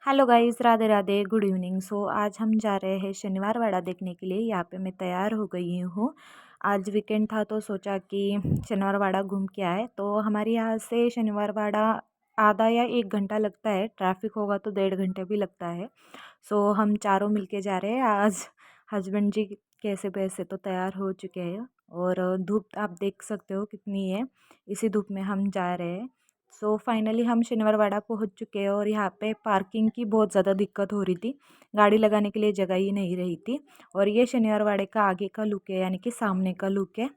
Hello guys, Radhe Radhe, good evening. So आज हम जा रहे हैं शनिवार वाड़ा देखने के लिए। यहाँ पे मैं तैयार हो गई हूँ। आज वीकेंड था तो सोचा कि शनिवार वाड़ा घूम के आए। तो हमारे यहाँ से शनिवार वाड़ा आधा या 1 घंटा लगता है, ट्रैफिक होगा तो 1.5 घंटे भी लगता है। सो हम चारों मिलके जा रहे हैं आज। हस्बैंड जी कैसे वैसे तो तैयार हो चुके हैं और धूप आप देख सकते हो कितनी है। इसी धूप में हम जा रहे हैं। सो फाइनली हम शनिवार वाड़ा पहुंच चुके हैं और यहाँ पे पार्किंग की बहुत ज़्यादा दिक्कत हो रही थी। गाड़ी लगाने के लिए जगह ही नहीं रही थी। और ये शनिवार वाड़े का आगे का लुक है, यानी कि सामने का लुक है।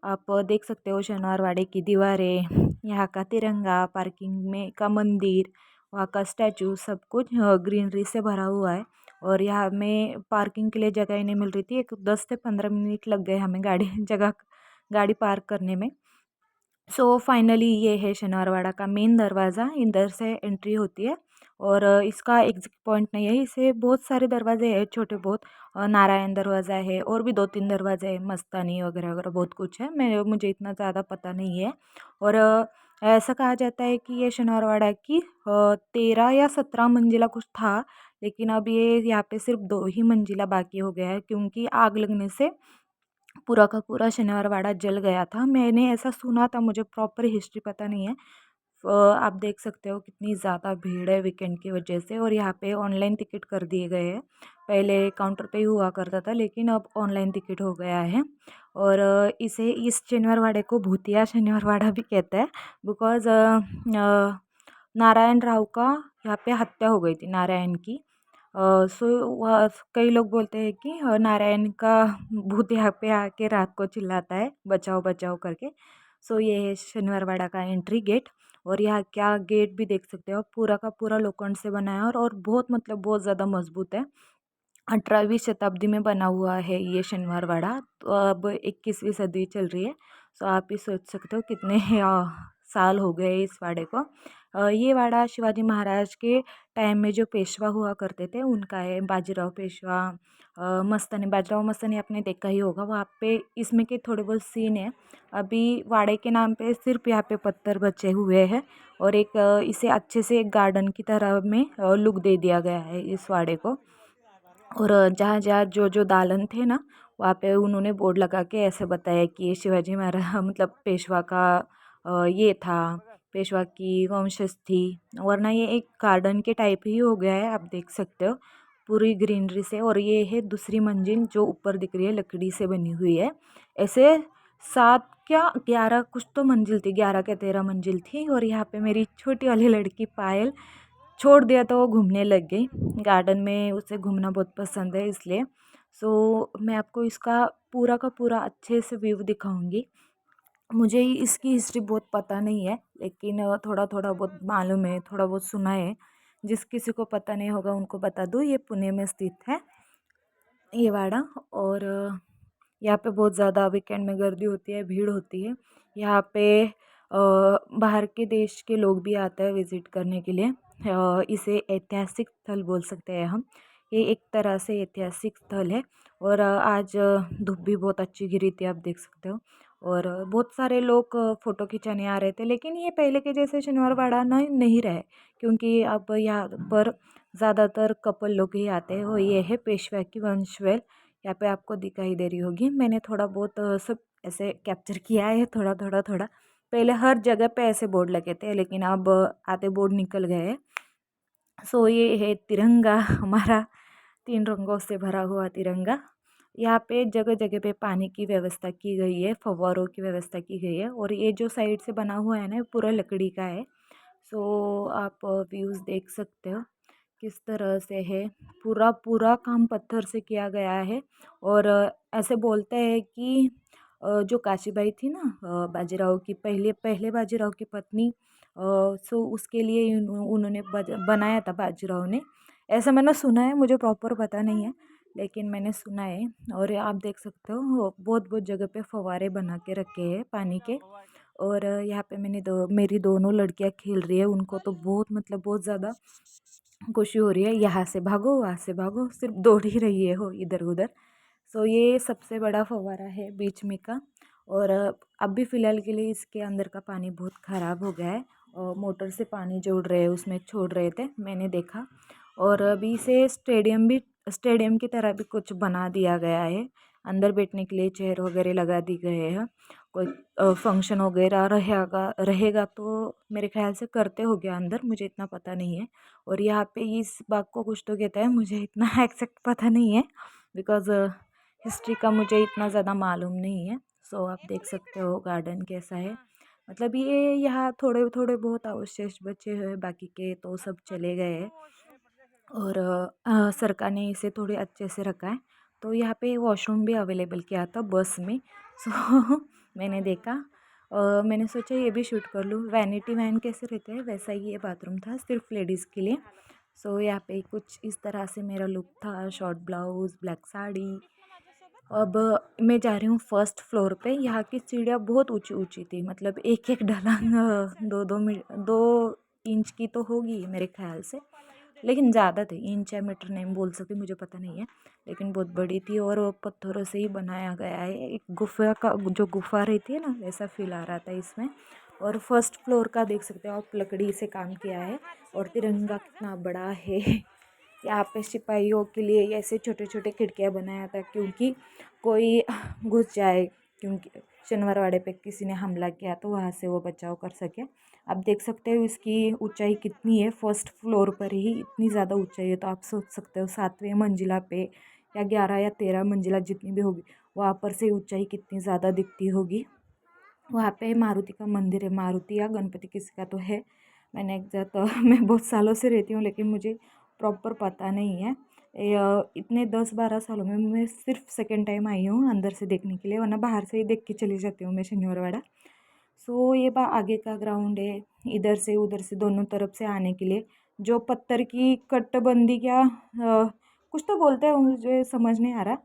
आप देख सकते हो शनिवार वाड़े की दीवारें, यहाँ का तिरंगा, पार्किंग में का मंदिर, वहाँ का स्टैचू, सब कुछ ग्रीनरी से भरा हुआ है। और यहाँ में पार्किंग के लिए जगह ही नहीं मिल रही थी। एक 10 से 15 मिनट लग गए हमें गाड़ी पार्क करने में। सो फाइनली ये है शनिवारवाड़ा का मेन दरवाज़ा। इधर से एंट्री होती है और इसका एग्जिट पॉइंट नहीं है। इसे बहुत सारे दरवाजे हैं, छोटे बहुत। नारायण दरवाज़ा है और भी 2-3 दरवाजे हैं, मस्तानी वगैरह वगैरह बहुत कुछ है। मुझे इतना ज़्यादा पता नहीं है। और ऐसा कहा जाता है कि ये शनिवारवाड़ा की 13 या 17 मंजिला कुछ था। लेकिन अब ये यहाँ पे सिर्फ 2 ही मंजिला बाकी हो गया है, क्योंकि आग लगने से पूरा का पूरा शनिवार वाड़ा जल गया था। मैंने ऐसा सुना था, मुझे प्रॉपर हिस्ट्री पता नहीं है। आप देख सकते हो कितनी ज़्यादा भीड़ है वीकेंड की वजह से। और यहाँ पे ऑनलाइन टिकट कर दिए गए हैं। पहले काउंटर पे ही हुआ करता था, लेकिन अब ऑनलाइन टिकट हो गया है। और इस शनिवार वाड़े को भूतिया शनिवार वाड़ा भी कहते हैं। बिकॉज नारायण राव का यहाँ पे हत्या हो गई थी, नारायण की। सो वह कई लोग बोलते हैं कि नारायण का भूत यहाँ पे आके रात को चिल्लाता है, बचाओ बचाओ करके। सो ये है शनिवार वाड़ा का एंट्री गेट। और यहाँ क्या गेट भी देख सकते हो, पूरा का पूरा लोखंड से बना है और बहुत मतलब बहुत ज़्यादा मजबूत है। 18वीं शताब्दी में बना हुआ है ये शनिवार वाड़ा। तो अब 21वीं सदी चल रही है। सो आप ही सोच सकते हो कितने साल हो गए इस वाड़े को। ये वाड़ा शिवाजी महाराज के टाइम में जो पेशवा हुआ करते थे उनका है। बाजीराव पेशवा, मस्तानी, बाजीराव मस्तानी आपने देखा ही होगा। वहाँ पे इसमें के थोड़े बहुत सीन है। अभी वाड़े के नाम पे सिर्फ यहाँ पे पत्थर बचे हुए हैं। और एक इसे अच्छे से एक गार्डन की तरह में लुक दे दिया गया है इस वाड़े को। और जहाँ जहाँ जो जो दालन थे ना, वहाँ पे उन्होंने बोर्ड लगा के ऐसे बताया कि ये शिवाजी महाराज मतलब पेशवा का ये था, पेशवा की वंशज थी। वरना ये एक गार्डन के टाइप ही हो गया है, आप देख सकते हो पूरी ग्रीनरी से। और ये है दूसरी मंजिल जो ऊपर दिख रही है, लकड़ी से बनी हुई है। ऐसे 7 क्या 11 कुछ तो मंजिल थी, 11 क्या 13 मंजिल थी। और यहाँ पे मेरी छोटी वाली लड़की पायल छोड़ दिया तो वो घूमने लग गई। गार्डन में उसे घूमना बहुत पसंद है इसलिए। सो मैं आपको इसका पूरा का पूरा अच्छे से व्यू दिखाऊंगी। मुझे इसकी हिस्ट्री बहुत पता नहीं है, लेकिन थोड़ा थोड़ा बहुत मालूम है, थोड़ा बहुत सुना है। जिस किसी को पता नहीं होगा उनको बता दूँ, ये पुणे में स्थित है ये वाड़ा। और यहाँ पे बहुत ज़्यादा वीकेंड में गर्दी होती है, भीड़ होती है। यहाँ पे बाहर के देश के लोग भी आते हैं विज़िट करने के लिए। इसे ऐतिहासिक स्थल बोल सकते हैं हम। ये एक तरह से ऐतिहासिक स्थल है। और आज धूप भी बहुत अच्छी गिरी थी, आप देख सकते हो। और बहुत सारे लोग फ़ोटो खिंचाने आ रहे थे, लेकिन ये पहले के जैसे शनिवार वाड़ा नहीं रहे। क्योंकि अब यहाँ पर ज़्यादातर कपल लोग ही आते हैं। वो ये है पेशवा की वंशवेल, यहाँ पे आपको दिखाई दे रही होगी। मैंने थोड़ा बहुत सब ऐसे कैप्चर किया है, थोड़ा थोड़ा थोड़ा। पहले हर जगह पे ऐसे बोर्ड लगे थे, लेकिन अब आधे बोर्ड निकल गए हैं। सो ये है तिरंगा हमारा, 3 रंगों से भरा हुआ तिरंगा। यहाँ पे जगह जगह पे पानी की व्यवस्था की गई है, फव्वारों की व्यवस्था की गई है। और ये जो साइड से बना हुआ है ना, ये पूरा लकड़ी का है। सो आप व्यूज़ देख सकते हो किस तरह से है। पूरा पूरा काम पत्थर से किया गया है। और ऐसे बोलते हैं कि जो काशीबाई थी ना, बाजीराव की पहले पहले बाजीराव की पत्नी, सो उसके लिए उन्होंने बनाया था बाजीराव ने। ऐसा मैंने सुना है, मुझे प्रॉपर पता नहीं है, लेकिन मैंने सुना है। और आप देख सकते हो बहुत बहुत जगह पे फव्वारे बना के रखे हैं पानी के। और यहाँ पे मेरी दोनों लड़कियाँ खेल रही है, उनको तो बहुत मतलब बहुत ज़्यादा खुशी हो रही है। यहाँ से भागो, वहाँ से भागो, सिर्फ दौड़ ही रही है हो इधर उधर। सो ये सबसे बड़ा फव्वारा है बीच में का। और अभी फ़िलहाल के लिए इसके अंदर का पानी बहुत ख़राब हो गया है। और मोटर से पानी जोड़ रहे हैं, उसमें छोड़ रहे थे, मैंने देखा। और अभी से स्टेडियम की तरह भी कुछ बना दिया गया है। अंदर बैठने के लिए चेयर वगैरह लगा दी गए हैं। कोई फंक्शन वगैरह रहेगा रहेगा तो मेरे ख्याल से करते हो गया अंदर, मुझे इतना पता नहीं है। और यहाँ पे इस बाग को कुछ तो कहते हैं, मुझे इतना एग्जैक्ट पता नहीं है, बिकॉज हिस्ट्री का मुझे इतना ज़्यादा मालूम नहीं है। सो आप देख सकते हो गार्डन कैसा है। मतलब ये यहाँ थोड़े थोड़े बहुत अवशेष बचे हुए, बाकी के तो सब चले गए हैं। और सरकार ने इसे थोड़े अच्छे से रखा है। तो यहाँ पे वॉशरूम भी अवेलेबल किया था बस में। सो मैंने देखा, मैंने सोचा ये भी शूट कर लूँ। वैनिटी वैन कैसे रहते हैं वैसा ही ये बाथरूम था, सिर्फ लेडीज़ के लिए। सो यहाँ पे कुछ इस तरह से मेरा लुक था, शॉर्ट ब्लाउज, ब्लैक साड़ी। अब मैं जा रही हूँ फर्स्ट फ्लोर पे। यहाँ की सीढ़ियाँ बहुत ऊंची ऊंची थी, मतलब एक एक ढलान 2 इंच की तो होगी मेरे ख्याल से, लेकिन ज़्यादा थी। इंच या मीटर नहीं बोल सकती, मुझे पता नहीं है, लेकिन बहुत बड़ी थी। और वो पत्थरों से ही बनाया गया है। एक गुफा का जो गुफा रहती है ना, वैसा फील आ रहा था इसमें। और फर्स्ट फ्लोर का देख सकते हो आप, लकड़ी से काम किया है। और तिरंगा कितना बड़ा है। यहाँ पे सिपाहियों के लिए ऐसे छोटे छोटे खिड़कियाँ बनाया था, क्योंकि कोई घुस जाए, क्योंकि शनिवारवाड़े पे किसी ने हमला किया तो वहाँ से वो बचाव कर सके। आप देख सकते हो इसकी ऊंचाई कितनी है। फर्स्ट फ्लोर पर ही इतनी ज़्यादा ऊंचाई है, तो आप सोच सकते हो 7वें मंजिला पे या 11 या 13 मंजिला जितनी भी होगी, वहाँ पर से ऊंचाई कितनी ज़्यादा दिखती होगी। वहाँ पे मारुति का मंदिर है, मारुति या गणपति किसी का तो है। मैंने एग्जैक्ट मैं बहुत सालों से रहती हूँ, लेकिन मुझे प्रॉपर पता नहीं है। इतने 10-12 सालों में मैं सिर्फ सेकंड टाइम आई हूँ अंदर से देखने के लिए, वरना बाहर से ही देख के चली जाती हूँ मैं शनिवारवाड़ा। सो ये आगे का ग्राउंड है। इधर से उधर से दोनों तरफ से आने के लिए जो पत्थर की कट्टबंदी क्या कुछ तो बोलते हैं, मुझे समझ नहीं आ रहा,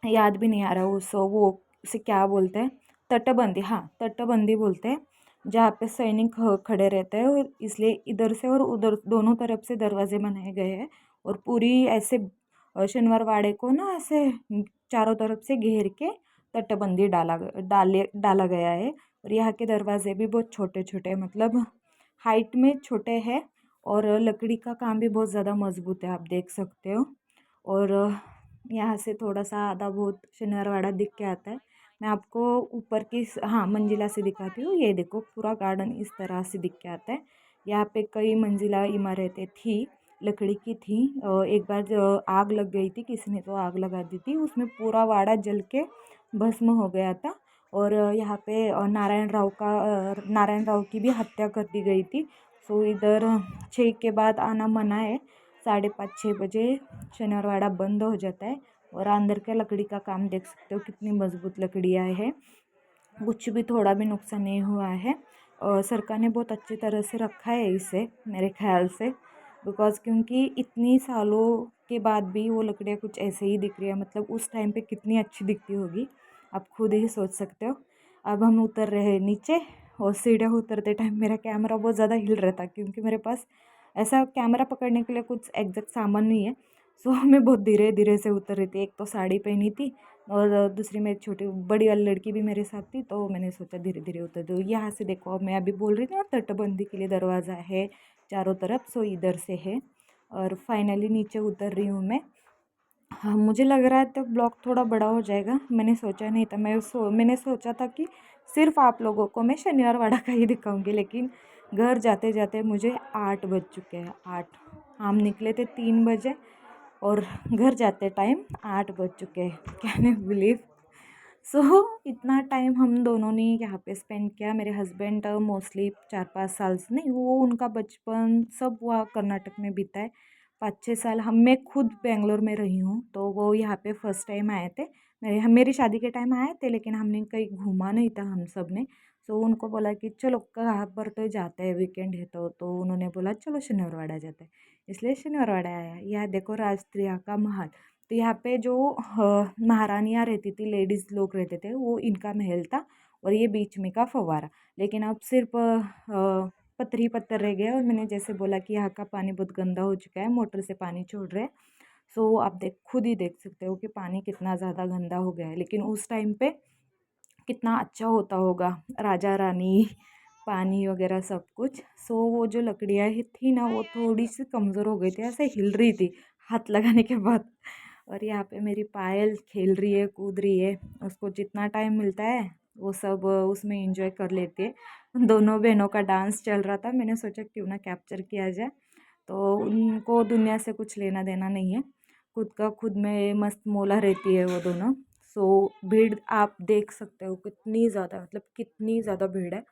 याद भी नहीं आ रहा वो उसे क्या बोलते हैं। तटबंदी, हाँ तटबंदी बोलते हैं, जहाँ पे सैनिक खड़े रहते हैं। और इसलिए इधर से और उधर दोनों तरफ से दरवाजे बनाए गए हैं। और पूरी ऐसे शनिवार वाड़े को ना ऐसे चारों तरफ से घेर के तटबंदी डाला गया है। और यहाँ के दरवाजे भी बहुत छोटे छोटे, मतलब हाइट में छोटे हैं। और लकड़ी का काम भी बहुत ज़्यादा मजबूत है, आप देख सकते हो। और यहाँ से थोड़ा सा आधा बहुत शनिवारवाड़ा दिख के आता है। मैं आपको ऊपर की हाँ मंजिला से दिखाती हूँ। ये देखो पूरा गार्डन इस तरह से दिख के आता है। यहाँ पे कई मंजिला इमारतें थी, लकड़ी की थी। एक बार जो आग लग गई थी, किसी ने तो आग लगा दी थी, उसमें पूरा वाड़ा जल के भस्म हो गया था। और यहाँ पे नारायण राव की भी हत्या कर दी गई थी। सो इधर 6 के बाद आना मना है। 5:30-6 बजे शनिवारवाड़ा बंद हो जाता है। और अंदर का लकड़ी का काम देख सकते हो, कितनी मजबूत लकड़ियाँ है, कुछ भी थोड़ा भी नुकसान नहीं हुआ है। और सरकार ने बहुत अच्छी तरह से रखा है इसे मेरे ख्याल से, बिकॉज़ क्योंकि इतनी सालों के बाद भी वो लकड़ियाँ कुछ ऐसे ही दिख रही है, मतलब उस टाइम पे कितनी अच्छी दिखती होगी, आप खुद ही सोच सकते हो। अब हम उतर रहे हैं नीचे। और सीढ़ियाँ उतरते टाइम मेरा कैमरा बहुत ज़्यादा हिल रहा था, क्योंकि मेरे पास ऐसा कैमरा पकड़ने के लिए कुछ एग्जैक्ट सामान नहीं है। सो मैं बहुत धीरे धीरे से उतर रही थी। एक तो साड़ी पहनी थी, और दूसरी मेरी छोटी बड़ी वाली लड़की भी मेरे साथ थी, तो मैंने सोचा धीरे धीरे उतर दो। यहाँ से देखो, अब मैं अभी बोल रही थी ना तटबंदी के लिए दरवाज़ा है चारों तरफ, सो इधर से है। और फाइनली नीचे उतर रही हूँ मैं। हाँ, मुझे लग रहा है तो ब्लॉग थोड़ा बड़ा हो जाएगा, मैंने सोचा नहीं था। मैंने सोचा था कि सिर्फ आप लोगों को मैं शनिवारवाड़ा का ही दिखाऊंगी, लेकिन घर जाते जाते मुझे 8 बज चुके हैं। 8, हम निकले थे 3 बजे, और घर जाते टाइम 8 बज चुके हैं। Can you believe? सो इतना टाइम हम दोनों ने यहाँ पे स्पेंड किया। मेरे हस्बैंड मोस्टली 4-5 साल से नहीं, वो उनका बचपन सब वहाँ कर्नाटक में बीता है। 5-6 साल मैं खुद बेंगलोर में रही हूँ, तो वो यहाँ पे फर्स्ट टाइम आए थे। मेरी शादी के टाइम आए थे, लेकिन हमने कहीं घूमा नहीं था हम सब ने। सो उनको बोला कि चलो कहाँ पर तो जाते हैं, वीकेंड है तो उन्होंने बोला चलो शनिवारवाड़ा जाते हैं, इसलिए शनिवारवाड़ा आया। यह देखो राजत्रिया का महल। तो यहाँ पे जो महारानियाँ रहती थी, लेडीज़ लोग रहते थे, वो इनका महल था। और ये बीच में का फव्वारा। लेकिन अब सिर्फ पत्थर ही पत्थर रह गया। और मैंने जैसे बोला कि यहाँ का पानी बहुत गंदा हो चुका है, मोटर से पानी छोड़ रहे हैं। सो आप खुद ही देख सकते हो कि पानी कितना ज़्यादा गंदा हो गया है। लेकिन उस टाइम पे कितना अच्छा होता होगा, राजा रानी पानी वगैरह सब कुछ। सो वो जो लकड़ियाँ ही थी ना वो थोड़ी सी कमज़ोर हो गई थी, ऐसे हिल रही थी हाथ लगाने के बाद। और यहाँ पे मेरी पायल खेल रही है, कूद रही है, उसको जितना टाइम मिलता है वो सब उसमें एंजॉय कर लेती है। दोनों बहनों का डांस चल रहा था, मैंने सोचा क्यों ना कैप्चर किया जाए। तो उनको दुनिया से कुछ लेना देना नहीं है, खुद का खुद में मस्त मौला रहती है वो दोनों। सो भीड़ आप देख सकते हो कितनी ज़्यादा, मतलब कितनी ज़्यादा भीड़ है।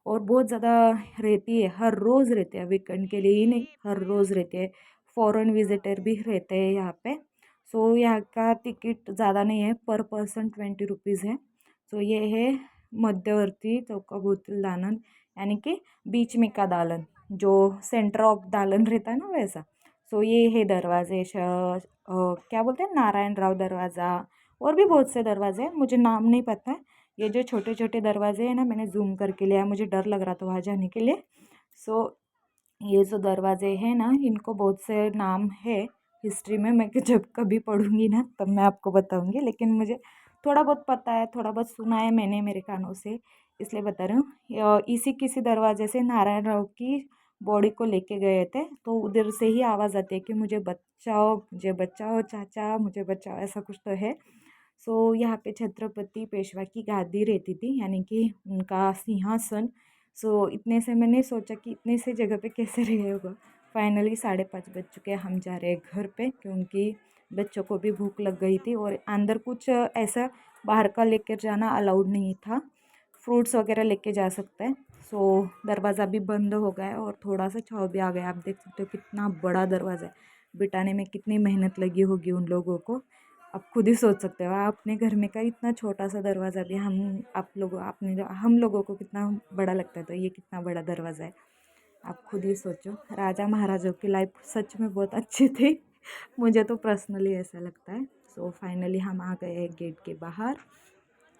और बहुत ज़्यादा रहती है, हर रोज़ रहते हैं, वीकेंड के लिए ही नहीं, हर रोज़ रहते हैं। फॉरेन विजिटर भी रहते हैं यहाँ पे। सो यहाँ का टिकट ज़्यादा नहीं है, पर पर्सन 20 रुपीज़ है। सो ये है मध्यवर्ती चौकाबुतील दालन, यानी कि बीच में का दालन, जो सेंटर ऑफ दालन रहता है ना वैसा। सो ये है दरवाजे, क्या बोलते हैं, नारायण राव दरवाज़ा। और भी बहुत से दरवाजे हैं, मुझे नाम नहीं पता है। ये जो छोटे छोटे दरवाजे हैं ना, मैंने जूम करके लिया, मुझे डर लग रहा था वहाँ जाने के लिए। सो ये जो दरवाजे हैं ना, इनको बहुत से नाम है हिस्ट्री में, मैं जब कभी पढ़ूंगी ना तब मैं आपको बताऊंगी, लेकिन मुझे थोड़ा बहुत पता है, थोड़ा बहुत सुना है मैंने मेरे कानों से, इसलिए बता रही हूँ। इसी किसी दरवाजे से नारायण राव की बॉडी को लेके गए थे, तो उधर से ही आवाज़ आती है कि मुझे बचाओ चाचा, मुझे बचाओ, ऐसा कुछ तो है। सो यहाँ पे छत्रपति पेशवा की गादी रहती थी, यानी कि उनका सिंहासन। सो इतने से मैंने सोचा कि इतने से जगह पे कैसे रहे होगा। फाइनली 5:30 बज चुके हैं, हम जा रहे हैं घर पे, क्योंकि बच्चों को भी भूख लग गई थी और अंदर कुछ ऐसा बाहर का लेकर जाना अलाउड नहीं था। फ्रूट्स वगैरह लेके जा सकते हैं। सो दरवाज़ा भी बंद हो गया है और थोड़ा सा छाँव भी आ गया। आप देख सकते हो कितना बड़ा दरवाज़ा है, बिठाने में कितनी मेहनत लगी होगी उन लोगों को। आप खुद ही सोच सकते हो, अपने घर में का इतना छोटा सा दरवाज़ा भी हम लोगों को कितना बड़ा लगता है, तो ये कितना बड़ा दरवाज़ा है, आप खुद ही सोचो। राजा महाराजाओं की लाइफ सच में बहुत अच्छी थी, मुझे तो पर्सनली ऐसा लगता है। सो फाइनली हम आ गए हैं गेट के बाहर।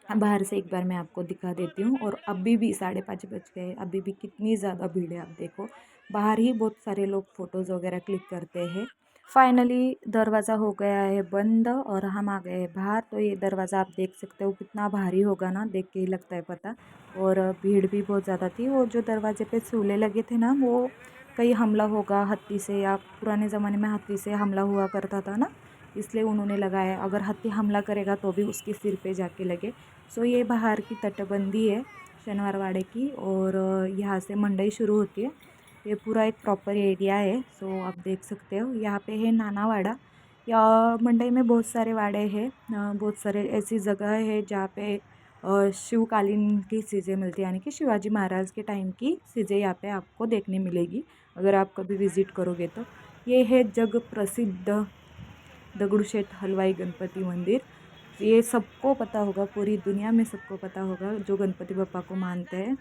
बाहर से एक बार मैं आपको दिखा देती हूँ। और अभी भी 5:30 बज गए, अभी भी कितनी ज़्यादा भीड़ है, आप देखो बाहर ही बहुत सारे लोग फ़ोटोज़ वगैरह क्लिक करते हैं। फाइनली दरवाज़ा हो गया है बंद और हम आ गए हैं बाहर। तो ये दरवाज़ा आप देख सकते हो कितना भारी होगा ना, देख के ही लगता है पता। और भीड़ भी बहुत ज़्यादा थी। और जो दरवाजे पे सूले लगे थे ना, वो कहीं हमला होगा हाथी से, या पुराने ज़माने में हाथी से हमला हुआ करता था ना, इसलिए उन्होंने लगाया, अगर हाथी हमला करेगा तो भी उसके सिर पे जाके लगे। सो ये बाहर की तटबंदी है शनिवार वाड़े की, और यहाँ से मंडई शुरू होती है। ये पूरा एक प्रॉपर एरिया है। सो आप देख सकते हो यहाँ पे है नानावाड़ा। या मंडई में बहुत सारे वाड़े हैं, बहुत सारे ऐसी जगह है जहाँ पे शिवकालीन की चीज़ें मिलती है, यानी कि शिवाजी महाराज के टाइम की चीज़ें यहाँ पे आपको देखने मिलेगी अगर आप कभी विज़िट करोगे तो। ये है जग प्रसिद्ध दगड़ूशेठ हलवाई गणपति मंदिर। ये सबको पता होगा, पूरी दुनिया में सबको पता होगा जो गणपति बप्पा को मानते हैं।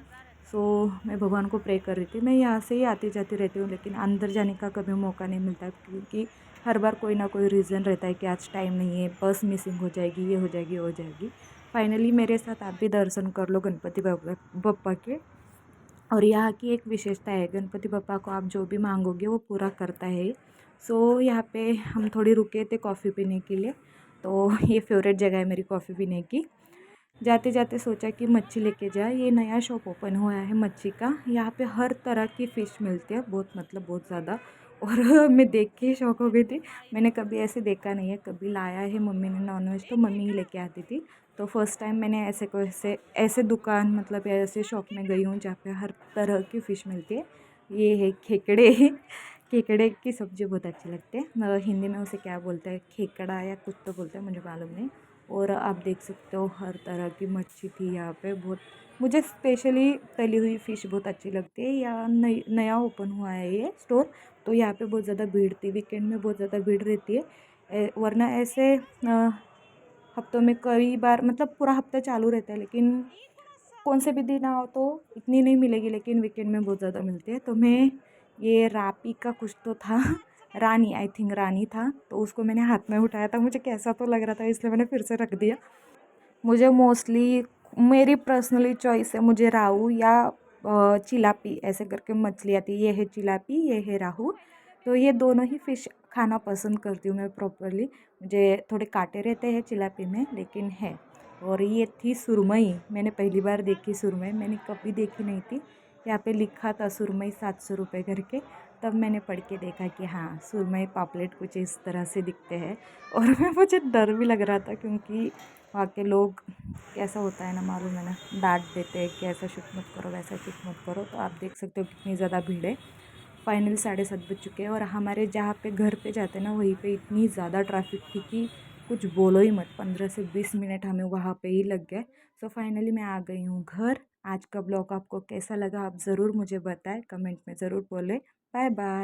सो मैं भगवान को प्रे कर रही थी। मैं यहाँ से ही आती जाती रहती हूँ, लेकिन अंदर जाने का कभी मौका नहीं मिलता, क्योंकि हर बार कोई ना कोई रीज़न रहता है कि आज टाइम नहीं है, बस मिसिंग हो जाएगी, ये हो जाएगी, वो हो जाएगी। फाइनली मेरे साथ आप भी दर्शन कर लो गणपति बप्पा के। और यहाँ की एक विशेषता है, गणपति बप्पा को आप जो भी मांगोगे वो पूरा करता है। सो यहाँ पे हम थोड़ी रुके थे कॉफ़ी पीने के लिए, तो ये फेवरेट जगह है मेरी कॉफ़ी पीने की। जाते जाते सोचा कि मच्छी लेके जाए, ये नया शॉप ओपन हुआ है मच्छी का। यहाँ पे हर तरह की फ़िश मिलती है, बहुत मतलब बहुत ज़्यादा। और मैं देख के ही शौक हो गई थी, मैंने कभी ऐसे देखा नहीं है, कभी लाया है मम्मी ने नॉनवेज तो मम्मी ही लेके आती थी। तो फर्स्ट टाइम मैंने ऐसे दुकान, मतलब ऐसे शॉप में गई हूँ जहाँ पे हर तरह की फ़िश मिलती है। ये है खेकड़े खेकड़े की सब्ज़ी बहुत अच्छी लगती है, हिंदी में उसे क्या बोलते हैं, खेकड़ा या कुछ तो बोलते हैं, मुझे मालूम नहीं। और आप देख सकते हो हर तरह की मच्छी थी यहाँ पे बहुत। मुझे स्पेशली तली हुई फ़िश बहुत अच्छी लगती है। या नया ओपन हुआ है ये स्टोर, तो यहाँ पे बहुत ज़्यादा भीड़ थी, वीकेंड में बहुत ज़्यादा भीड़ रहती है। वरना ऐसे हफ्तों में कई बार, मतलब पूरा हफ्ता चालू रहता है, लेकिन कौन से भी दिन आओ तो इतनी नहीं मिलेगी, लेकिन वीकेंड में बहुत ज़्यादा मिलती है। तो मैं ये रापी का कुछ तो था रानी, आई थिंक रानी था, तो उसको मैंने हाथ में उठाया था, मुझे कैसा तो लग रहा था, इसलिए मैंने फिर से रख दिया। मुझे मोस्टली, मेरी पर्सनली चॉइस है, मुझे राहू या चिलापी ऐसे करके मछली आती है। ये है चिलापी, ये है राहू। तो ये दोनों ही फ़िश खाना पसंद करती हूँ मैं प्रॉपरली। मुझे थोड़े कांटे रहते हैं चिलापी में, लेकिन है। और ये थी सुरमई, मैंने पहली बार देखी सुरमई, मैंने कभी देखी नहीं थी। यहाँ पे लिखा था सुरमई 700 रुपये करके। तब मैंने पढ़ के देखा कि हाँ, सुरमई पापलेट कुछ इस तरह से दिखते हैं। और मुझे डर भी लग रहा था क्योंकि वहाँ के लोग कैसा होता है ना, मालूम है ना, डांट देते हैं कि ऐसा शूट मत करो, वैसा शूट मत करो। तो आप देख सकते हो कितनी ज़्यादा भीड़ है। फाइनल 7:30 बज चुके हैं और हमारे जहाँ पे घर पे जाते हैं ना, वहीं पे इतनी ज़्यादा ट्रैफिक थी कि कुछ बोलो ही मत। 15 से 20 मिनट हमें वहाँ पे ही लग गए। सो फाइनली मैं आ गई हूँ घर। आज का ब्लॉग आपको कैसा लगा आप ज़रूर मुझे बताएं, कमेंट में ज़रूर बोलें। Bye bye.